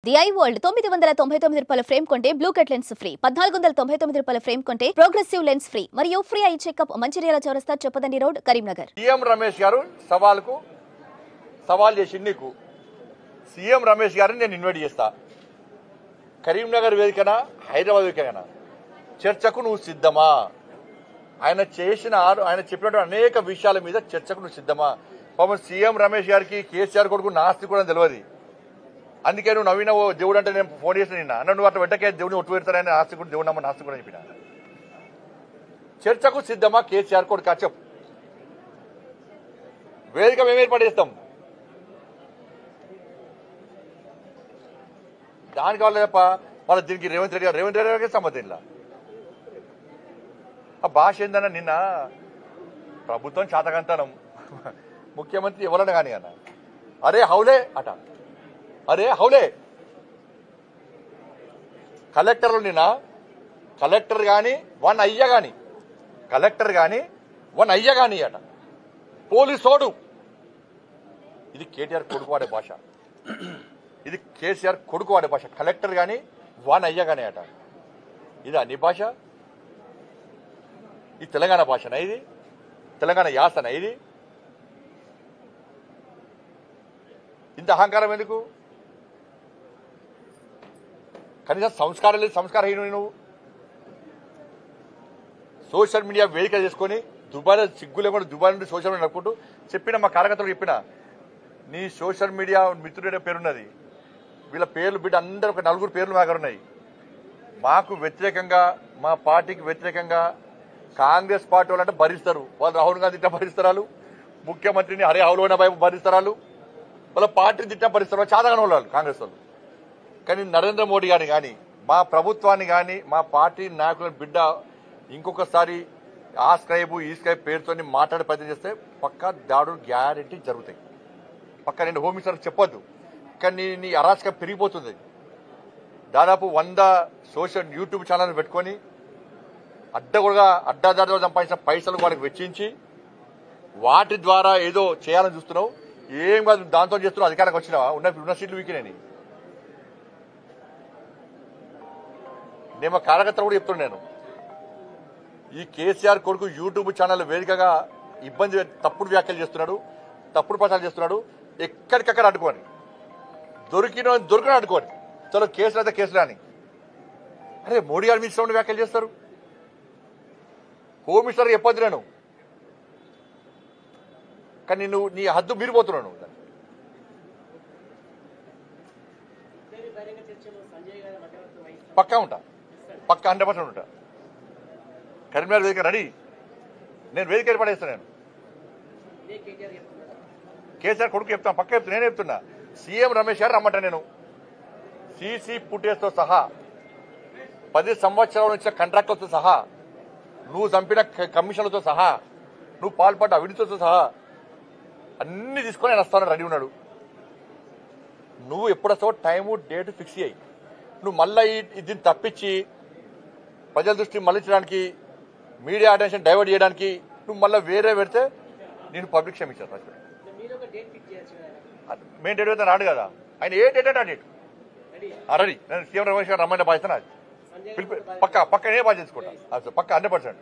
The I world 999 రూపాయల frame కొంటే blue cut lens free, 1499 రూపాయల ఫ్రేమ్ కొంటే ప్రోగ్రెసివ్ లెన్స్ ఫ్రీ మరియు ఫ్రీ ఐ చెకప్ మంచిర్యాల చౌరస్తా చొప్పదండి రోడ్ కరీంనగర్. సీఎం రమేష్ గారు సవాల్ చేసి నీకు సీఎం రమేష్ గారిని నేను ఇన్వైట్ చేస్తా. కరీంనగర్ వేదికనా హైదరాబాద్ వేదికనా చర్చకు నువ్వు సిద్ధమా? ఆయన చెప్పినటువంటి అనేక విషయాల మీద చర్చకు నువ్వు సిద్ధమా? పాపం సీఎం రమేష్ గారికి కేసీఆర్ కొడుకు నాస్తి కూడా తెలియదు. అందుకే నువ్వు నవీన దేవుడు అంటే నేను ఫోన్ చేసిన నిన్న అన్న నువ్వు అట్లా వెంటకే దేవుడిని ఒట్టు పెడతారని ఆస్తి కూడా దేవుడు నమ్మ నాస్తి కూడా చెప్పిన. చర్చకు సిద్ధమా కేసీఆర్ కొడుకు చెప్పు. వేదిక మేము ఏర్పాటు చేస్తాం. దానికి కావాలి తప్ప వాళ్ళ దీనికి రేవంత్ రెడ్డి గారికి సంబంధం ఇలా. ఆ భాష ఏందన్నా నిన్న ప్రభుత్వం చాతకంతనం ముఖ్యమంత్రి ఎవరన్నా కానీ అన్న అరే హౌలే అట, అరే హౌలే కలెక్టర్లు నిన్న కలెక్టర్ కానీ వన్ అయ్య కానీ కలెక్టర్ కానీ వన్ అయ్య కానీ అట పోలీసోడు. ఇది కేటీఆర్ కొడుకు వాడే భాష, ఇది కేసీఆర్ కొడుకు వాడే భాష. కలెక్టర్ కానీ వన్ అయ్య కానీ అట. ఇది అన్ని భాష. ఇది తెలంగాణ భాషనా? ఇది తెలంగాణ యాసనా? ఇది ఇంత అహంకారం ఎందుకు? కనీసం సంస్కారం లేదు, సంస్కారహీనుడు నువ్వు. సోషల్ మీడియా వేదిక చేసుకుని దుబాయ్ సిగ్గు లేకుండా దుబాయ్ నుండి సోషల్ మీడియా నడుపుకుంటూ చెప్పిన మా కార్యకర్తలు చెప్పిన నీ సోషల్ మీడియా మిత్రుడే పేరున్నది. వీళ్ళ పేర్లు బిడ్డ అందరూ ఒక 4 పేర్లు మా దగ్గర ఉన్నాయి. మాకు వ్యతిరేకంగా మా పార్టీకి వ్యతిరేకంగా కాంగ్రెస్ పార్టీ వాళ్ళంటే భరిస్తారు. వాళ్ళు రాహుల్ గాంధీ తిట్టా భరిస్తారు, ముఖ్యమంత్రిని హరే హౌలోన వైపు భరిస్తారు, వాళ్ళ పార్టీని తిట్టా భరిస్తారు. చాదగానే వాళ్ళు కాంగ్రెస్ వాళ్ళు. కానీ నరేంద్ర మోడీ గారిని కానీ మా ప్రభుత్వాన్ని కానీ మా పార్టీ నాయకుల బిడ్డ ఇంకొకసారి ఆ స్క్రైబు ఈ స్క్రైబ్ పేరుతో మాట్లాడే ప్రయత్నం చేస్తే పక్కా దాడులు గ్యారెంటీ జరుగుతాయి. పక్కా నేను హోమ్ మినిస్టర్ చెప్పొద్దు, కానీ నీ అరాచకం పెరిగిపోతుంది. దాదాపు 100 సోషల్ యూట్యూబ్ ఛానల్ పెట్టుకొని అడ్డాదారుగా సంపాదించిన పైసలు వాళ్ళకి వెచ్చించి వాటి ద్వారా ఏదో చేయాలని చూస్తున్నావు. ఏం కాదు, దాంతో చేస్తున్నావు. అధికారానికి వచ్చినావా? ఉన్న సీట్లు వీకినేని నేను మా కార్యకర్తలు కూడా చెప్తున్నాను. నేను ఈ కేసీఆర్ కొడుకు యూట్యూబ్ ఛానల్ వేదికగా తప్పుడు వ్యాఖ్యలు చేస్తున్నాడు, తప్పుడు ప్రచారం చేస్తున్నాడు. ఎక్కడికక్కడ అడ్డుకోని దొరికిన అడ్డుకోని చలో కేసులు అయితే కేసులు అని. అరే మోడీ గారు మీ ఇష్టం వ్యాఖ్యలు చేస్తారు. హోమ్ మినిస్టర్ చెప్పొద్దు నేను, కానీ నువ్వు నీ హద్దు మీరిపోతున్నావు. పక్కా ఉంటా, పక్కా 100% ఉంటా. కరీంనగర్ వేదిక రెడీ, నేను వేదిక ఏర్పాటు చేస్తాను. నేను కేసీఆర్ కొడుకు చెప్తాను, పక్క చెప్తున్నా, నేనే చెప్తున్నా. సీఎం రమేష్ గారు రమ్మంటా. నేను సీసీ ఫుటేజ్తో సహా 10 సంవత్సరాల నుంచి కాంట్రాక్టులతో సహా నువ్వు చంపిన కమిషన్లతో సహా నువ్వు పాల్పడ్డ అవినీతితో సహా అన్ని తీసుకొని నేను వస్తాను, రెడీ ఉన్నాడు. నువ్వు ఎప్పుడొస్తావో టైము డేట్ ఫిక్స్ అయ్యి నువ్వు మళ్ళీ దీన్ని తప్పించి ప్రజల దృష్టి మళ్లించడానికి మీడియా అటెన్షన్ డైవర్ట్ చేయడానికి నువ్వు మళ్ళీ వేరే పెడితే నేను పబ్లిక్ క్షమించాను. మెయిన్ డేట్ అయితే రాడు కదా ఆయన. ఏ డేట్ అంటే ఆ డేట్ రెడీ. నేను సీఎం రమేష్ గారు రమ్మని బాధ్యత నాది. పక్క నేనే బాధ్యత తీసుకుంటా, పక్క 100%.